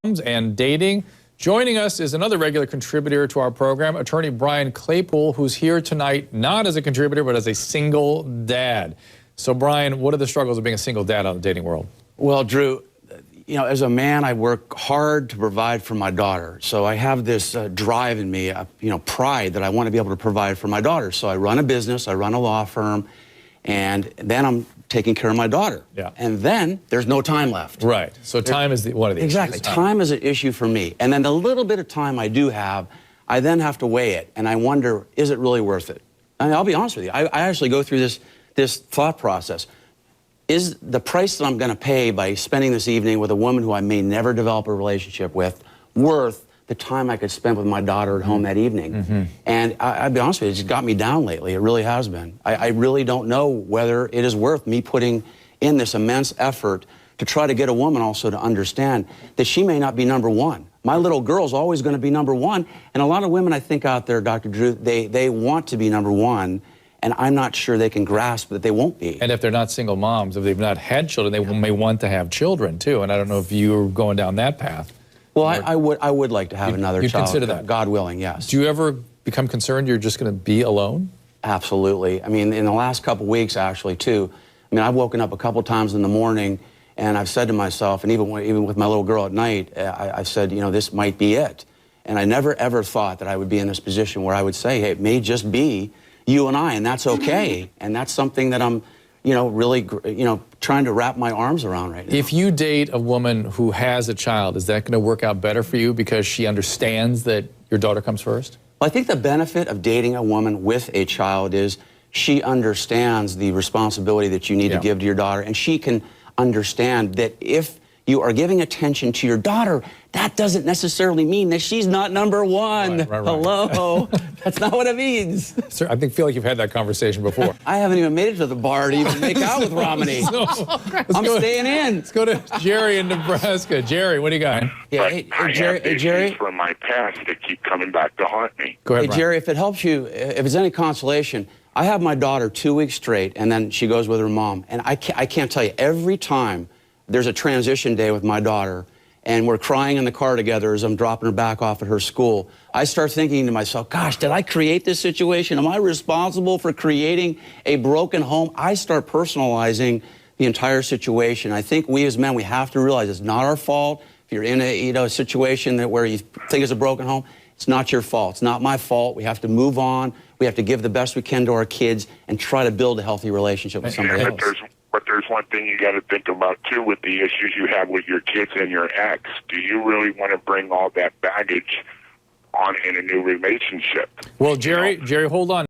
and dating. Joining us is another regular contributor to our program, attorney Brian Claypool, who's here tonight not as a contributor but as a single dad. So Brian, what are the struggles of being a single dad out in the dating world? Well, Drew, you know, as a man, I work hard to provide for my daughter. So I have this drive in me, pride that I want to be able to provide for my daughter. So I run a business, I run a law firm, and then I'm taking care of my daughter. Yeah. And then there's no time left. Right. So time is one of the Exactly. issues. Time is an issue for me. And then the little bit of time I do have, I then have to weigh it, and I wonder, is it really worth it? I mean, I'll be honest with you. I actually go through this thought process. Is the price that I'm going to pay by spending this evening with a woman who I may never develop a relationship with worth the time I could spend with my daughter at home that evening? Mm-hmm. And I'll be honest with you, it's got me down lately. It really has been. I really don't know whether it is worth me putting in this immense effort to try to get a woman also to understand that she may not be number one. My little girl's always going to be number one. And a lot of women I think out there, Dr. Drew, they want to be number one. And I'm not sure they can grasp that they won't be. if they're not single moms, if they've not had children, they may want to have children too. And I don't know if you're going down that path. Well, I would like to have another child. Consider that? God willing, yes. Do you ever become concerned you're just going to be alone? Absolutely. I mean, in the last couple weeks, actually, too. I mean, I've woken up a couple times in the morning, and I've said to myself, and even with my little girl at night, I've said, you know, this might be it. And I never, ever thought that I would be in this position where I would say, hey, it may just be you and I, and that's okay. And that's something that I'm, really, trying to wrap my arms around right now. If you date a woman who has a child, is that going to work out better for you because she understands that your daughter comes first? Well, I think the benefit of dating a woman with a child is she understands the responsibility that you need to give to your daughter, and she can understand that if you are giving attention to your daughter, that doesn't necessarily mean that she's not number one. Right. Hello? That's not what it means. Sir, I feel like you've had that conversation before. I haven't even made it to the bar to even make out with Romney. I'm staying in. Let's go to Jerry in Nebraska. Jerry, what do you got? Yeah, I Jerry, have Jerry. issues from my past that keep coming back to haunt me. Go ahead, Hey, Brian. Jerry, if it helps you, if it's any consolation, I have my daughter 2 weeks straight, and then she goes with her mom. And I can't tell you, every time there's a transition day with my daughter, and we're crying in the car together as I'm dropping her back off at her school, I start thinking to myself, gosh, did I create this situation? Am I responsible for creating a broken home? I start personalizing the entire situation. I think we as men, we have to realize it's not our fault. If you're in a situation where you think it's a broken home, it's not your fault. It's not my fault. We have to move on. We have to give the best we can to our kids and try to build a healthy relationship with somebody else. But there's one thing you got to think about, too, with the issues you have with your kids and your ex. Do you really want to bring all that baggage on in a new relationship? Well, Jerry, hold on.